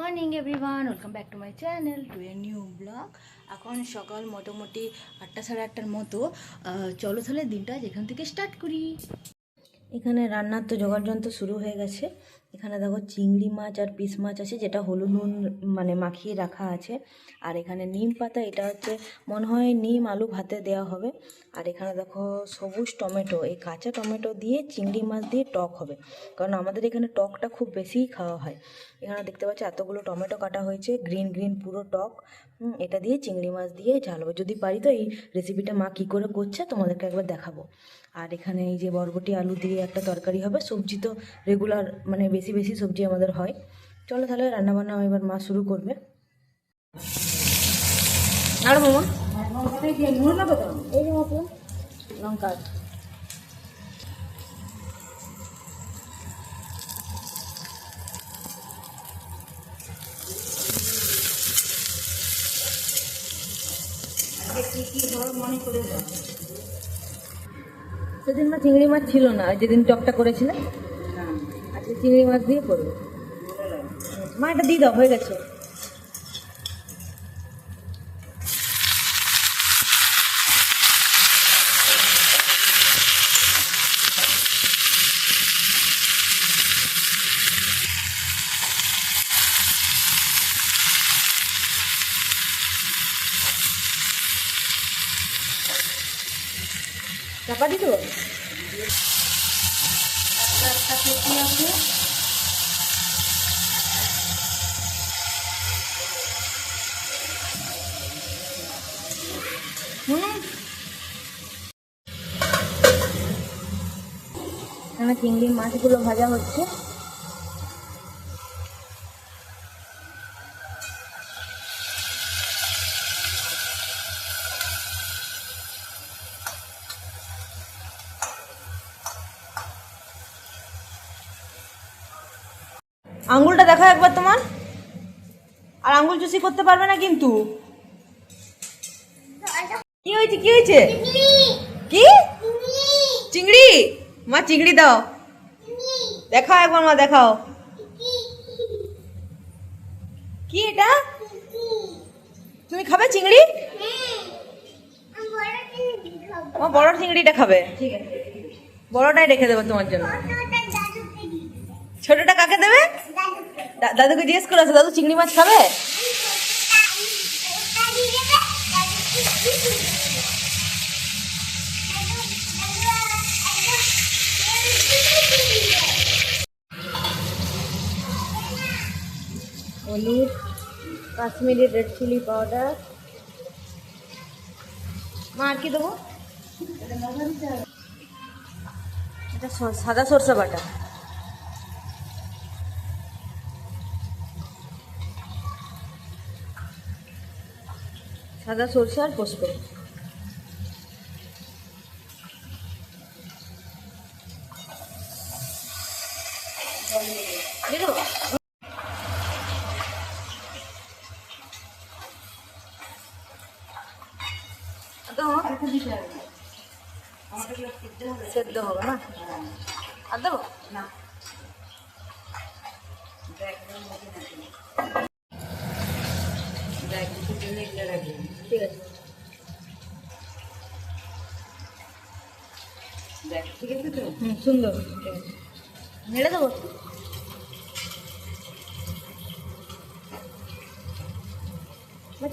Morning everyone, welcome back to my channel to a new blog. এখন সকাল মোটামুটি 8টা সাড়ে 8টার মতো। চলো তাহলে দিনটা যেখান থেকে স্টার্ট করি। এখানে রান্নার তো জোগাড় যন্ত্র শুরু হয়ে গেছে। এখানে দেখো চিংড়ি মাছ আর পিস মাছ আছে, যেটা হলুদ নুন মানে মাখিয়ে রাখা আছে। আর এখানে নিম পাতা, এটা হচ্ছে মনে হয় নিম আলু ভাতে দেওয়া হবে। আর এখানে দেখো সবুজ টমেটো, এই কাঁচা টমেটো দিয়ে চিংড়ি মাছ দিয়ে টক হবে, কারণ আমাদের এখানে টকটা খুব বেশিই খাওয়া হয়। এখানে দেখতে পাচ্ছি এতগুলো টমেটো কাটা হয়েছে, গ্রিন গ্রিন পুরো টক। এটা দিয়ে চিংড়ি মাছ দিয়ে ঝাল হবে। যদি পারি তো এই রেসিপিটা মা কী করে করছে তোমাদেরকে একবার দেখাবো। আর এখানে এই যে বরবটি আলু দিয়ে একটা তরকারি হবে। সবজি তো রেগুলার মানে বেশি বেশি সবজি আমাদের হয়। চলো তাহলে রান্নাবান্না এবার মা শুরু করবে। আর মামা এই যে মতো লঙ্কা মনে করে সেদিন মা চিংড়ি মাছ ছিল না, যেদিন টকটা করেছিলাম। আজকে চিংড়ি মাছ দিয়ে করবো। মা এটা দিয়ে দাও, হয়ে গেছে। চাপা দিত একটা পেটি আছে। এখানে চিংড়ি মাছগুলো ভাজা হচ্ছে। আঙ্গুলটা দেখা একবার তোমার, আর আঙ্গুল চুষি করতে পারবে না কিন্তু। কি হয়েছে কি হয়েছে? কি চিংড়ি? মা চিংড়ি দাও, দেখাও একবার মা, দেখাও কি এটা। তুমি খাবে চিংড়ি? বড় চিংড়িটা খাবে, ঠিক আছে বড়টাই রেখে দেবো তোমার জন্য। ছোটটা কাকে দেবে? দাদুকে জিজ্ঞেস করে আছে, দাদু চিংড়ি মাছ খাবে? হলুদ, কাশ্মীরি রেড চিলি পাউডার। মা আর কি দেবো? এটা সাদা সরষে বাটা। সাদা সরষে আর পোস্ত। সেদ্ধ হবে না আর দেবো না। ঠিক আছে ঠিক আছে তো, সুন্দর। ঠিক আছে নেড়ে দেবো।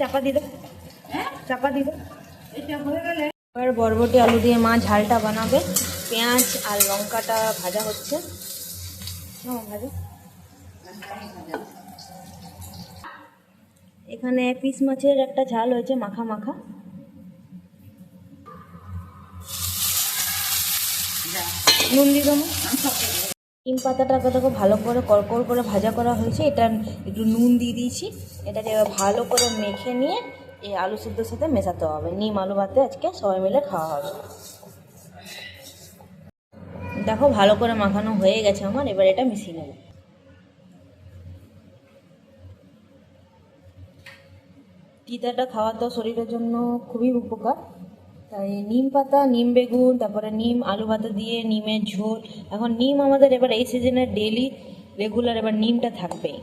চাপা দিয়ে দেবো, চাপা দিয়ে দেবো। এটা হয়ে গেলে এবার বরবটি আলু দিয়ে মা ঝালটা বানাবে। পেঁয়াজ আর লঙ্কাটা ভাজা হচ্ছে। ভাজা এখানে পিস মাছের একটা ঝাল হয়েছে, মাখা মাখা। নুন দিয়ে দেবো। নিম পাতাটাকে দেখো ভালো করে কড়কড় করে ভাজা করা হয়েছে। এটা একটু নুন দিয়ে দিয়েছি। এটাকে ভালো করে মেখে নিয়ে এই আলু সিদ্ধর সাথে মেশাতে হবে। নিম আলু ভাতে আজকে সবাই মিলে খাওয়া হবে। দেখো ভালো করে মাখানো হয়ে গেছে আমার, এবার এটা মিশিয়ে নেব। তিতাটা খাওয়া তো শরীরের জন্য খুবই উপকার। তাই নিম পাতা, নিম বেগুন, তারপরে নিম আলু ভাতে দিয়ে নিমের ঝোল। এখন নিম আমাদের এবার এই সিজনে ডেলি রেগুলার এবার নিমটা থাকবেই।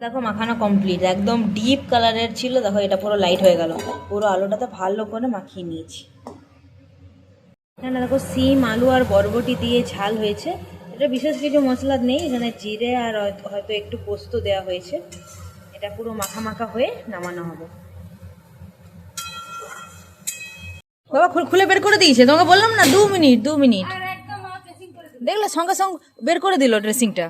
দেখো মাখানো কমপ্লিট, একদম ডিপ কালারের ছিল, দেখো এটা পুরো লাইট হয়ে গেল। পুরো আলুটাতে ভালো করে মাখিয়ে নিয়েছি। এখানে দেখো সিম, আলু আর বরবটি দিয়ে ঝাল হয়েছে। এটা বিশেষ কিছু মশলা নেই, এখানে জিরে আর হয়তো একটু পোস্ত দেওয়া হয়েছে। এটা পুরো মাখা মাখা হয়ে নামানো হবে। বাবা খুলে বের করে দিয়েছে, তোমাকে বললাম না 2 মিনিট। দেখলে সঙ্গে সঙ্গে বের করে দিল ড্রেসিংটা।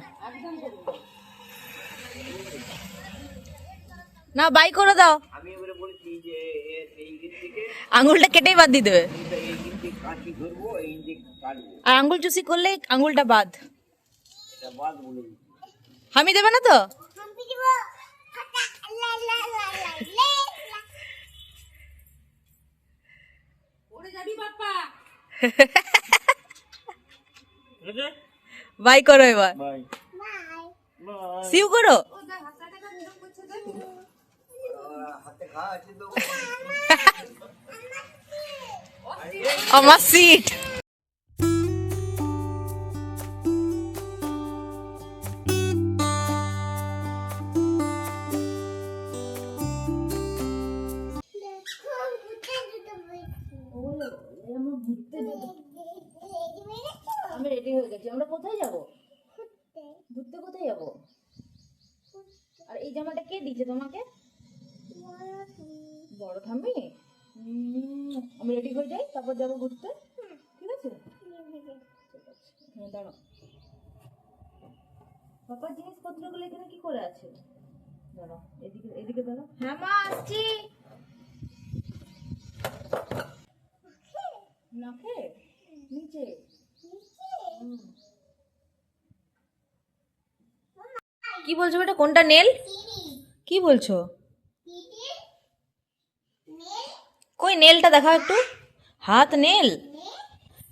না বাই করে দাও, আঙুলটা কেটেই বাদ দিয়ে দেবে। আর আঙুল চুষি করলে আঙুলটা বাদ। আমি দেবে না তো? বাই করো এবার, সিউ করো। আমার সিট। আমি রেডি হয়ে গেছি। আমরা কোথায় যাব? ঘুরতে। কোথায় যাব? আর এই জামাটা কে দিয়েছে তোমাকে? বড় ঠাম্মি। আমি রেডি হয়ে যাই, তারপর যাবো ঘুরতে। ঠিক আছে, দাঁড়াও। পাপার জিনিসপত্রগুলো এখানে কি করে আছে? দাঁড়াও, এদিকে দাঁড়াও। হ্যাঁ মা, আসছি। নাকে নিচে। কি বলছো বেটা? কোনটা নেল? কি বলছো? কই নেলটা দেখাও একটু। হাত নেল?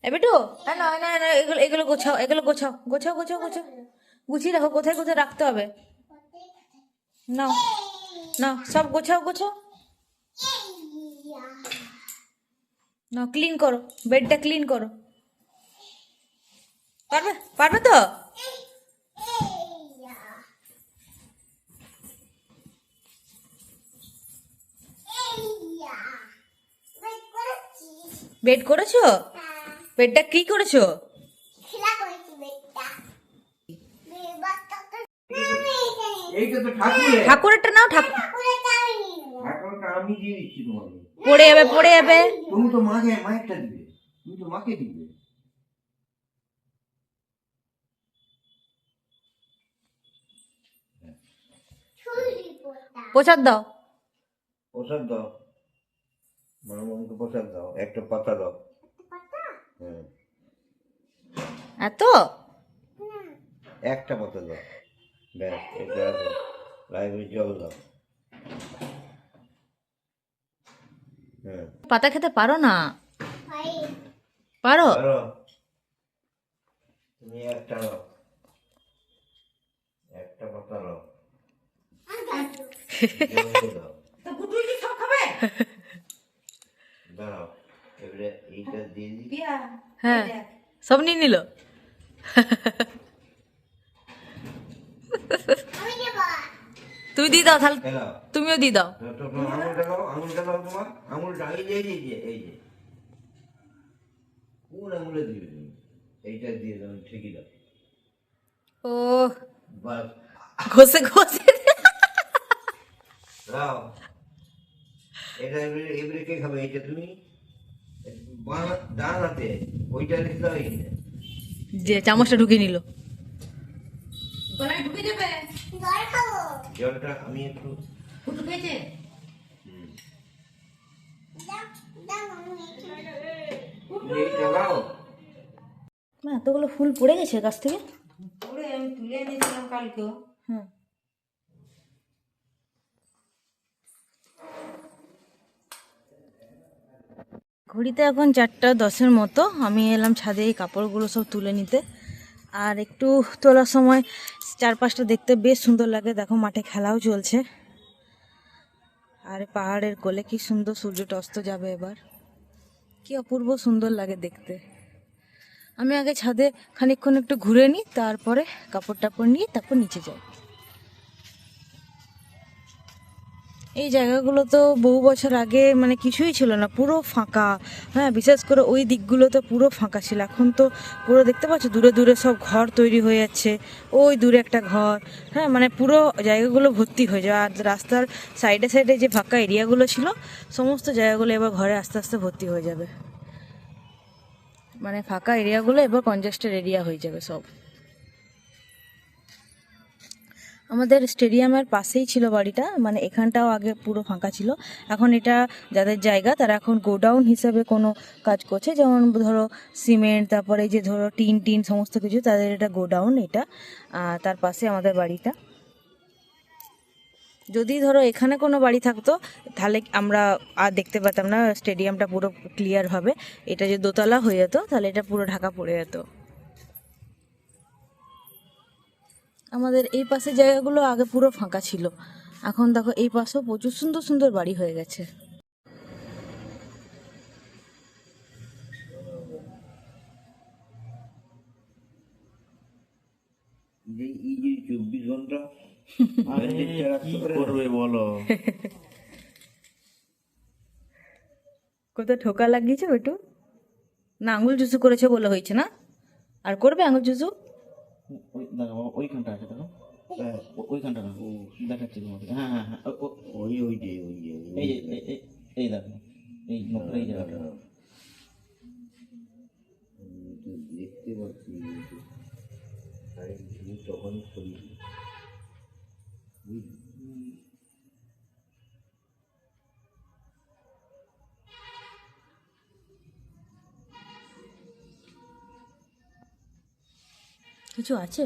এ বেটু, না না না, এগুলো এগুলো গোছাও, গুছিয়ে রাখো। কোথায় কোথায় রাখতে হবে? নাও নাও, সব গোছাও। নাও, ক্লিন করো, বেডটা ক্লিন করো। পারবে তো? বেড করেছো? বেডটা কি করেছো? ঠাকুরেরটা নাও। পড়ে যাবে। তুমি তো মাকে দিবে। তুমি তো মাকে দিবে। প্রসাদ দাও। মামাকে প্রসাদ দাও, একটা পাতা দাও। এত? একটা পাতা দাও, ব্যাস। এটা লাইব্রেরি জল দাও। পাতা খেতে পারো না? পারো। তুমি একটা দাও, একটা পাতা দাও। দাঁড়াও, এবারে এইটা দিয়ে দিই। হ্যাঁ, সব নিয়ে নিল। তুমি দিয়ে দাও তাহলে, তুমিও দিয়ে দাও। আঙুলটা দাও তোমার। আঙুলটা এই যে কোন আঙুলে দিবে তুমি? এইটা দিয়ে দাও, ঠিকই দাও। ও বাস, ঘষে দাও। এটা এবারে কে খাবে? এইটা তুমি ডান হাতে ওইটা রেখে দাও। এইখানে যে চামচটা ঢুকে নিল। জলটা আমি একটু এতগুলো ফুল পড়ে গেছে গাছ থেকে। আমি তুলে এনেছিলাম কালকেও। হ্যাঁ, ঘড়িতে এখন 4:10 মতো। আমি এলাম ছাদে এই কাপড়গুলো সব তুলে নিতে। আর একটু তোলার সময় চারপাশটা দেখতে বেশ সুন্দর লাগে। দেখো মাঠে খেলাও চলছে। আর পাহাড়ের কোলে কি সুন্দর সূর্যটা অস্ত যাবে এবার। কি অপূর্ব সুন্দর লাগে দেখতে। আমি আগে ছাদে খানিকক্ষণ একটু ঘুরে নিই, তারপরে কাপড় টাপড় নিয়ে তারপর নিচে যাই। এই জায়গাগুলো তো বহু বছর আগে মানে কিছুই ছিল না, পুরো ফাঁকা। হ্যাঁ, বিশেষ করে ওই দিকগুলো তো পুরো ফাঁকা ছিল। এখন তো পুরো দেখতে পাচ্ছ দূরে দূরে সব ঘর তৈরি হয়ে যাচ্ছে, ওই দূরে একটা ঘর। হ্যাঁ, মানে পুরো জায়গাগুলো ভর্তি হয়ে যায়। আর রাস্তার সাইডে সাইডে যে ফাঁকা এরিয়াগুলো ছিল, সমস্ত জায়গাগুলো এবার ঘরে আস্তে আস্তে ভর্তি হয়ে যাবে। মানে ফাঁকা এরিয়াগুলো এবার কনজেস্টেড এরিয়া হয়ে যাবে সব। আমাদের স্টেডিয়ামের পাশেই ছিল বাড়িটা, মানে এখানটাও আগে পুরো ফাঁকা ছিল। এখন এটা যাদের জায়গা তারা এখন গোডাউন হিসেবে কোনো কাজ করছে, যেমন ধরো সিমেন্ট, তারপরে এই যে ধরো টিন সমস্ত কিছু, তাদের এটা গোডাউন এটা। তার পাশে আমাদের বাড়িটা। যদি ধরো এখানে কোনো বাড়ি থাকতো তাহলে আমরা আর দেখতে পেতাম না স্টেডিয়ামটা পুরো ক্লিয়ারভাবে। এটা যে দোতলা হয়ে যেত তাহলে এটা পুরো ঢাকা পড়ে যেত। আমাদের এই পাশের জায়গাগুলো আগে পুরো ফাঁকা ছিল, এখন দেখো এই পাশেও প্রচুর সুন্দর সুন্দর বাড়ি হয়ে গেছে। যে এই যে 24 ঘন্টা কি করবে বলো? কোথাও ঠোকা লাগিয়েছে বেটু? না আঙুল জুসু করেছে বলে হয়েছে না? আর করবে আঙুল জুসু? দেখো ওইখানটা আছে, দেখো ওইখানটা না দেখাচ্ছি তোমাকে। হ্যাঁ হ্যাঁ হ্যাঁ ওই ওই যে এই যে এই দেখো এই নোকটা এই জায়গাটা। তো দেখতে পাচ্ছি তখন ছবি কিছু আছে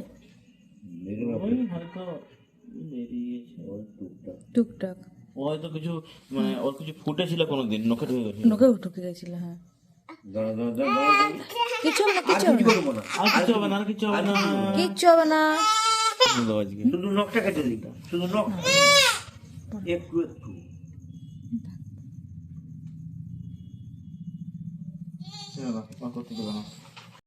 ওই হয়তো বেরিয়েছে টুকটাক। ও হয়তো কিছু মানে ওর কিছু ফুটেছিল কোনোদিন, নোকে ঢুকে গেছিল। নোকে ঢুকে গেছিল। হ্যাঁ, কিছু হবে না, কিছু হবে না, করবো না, আর কিছু হবে না, আর কিছু হবে না। কিচ্ছু হবে না। আজকে শুধু নখটা কেটে দিতাম, শুধু নখ একটু একটু। করতে দেবে না।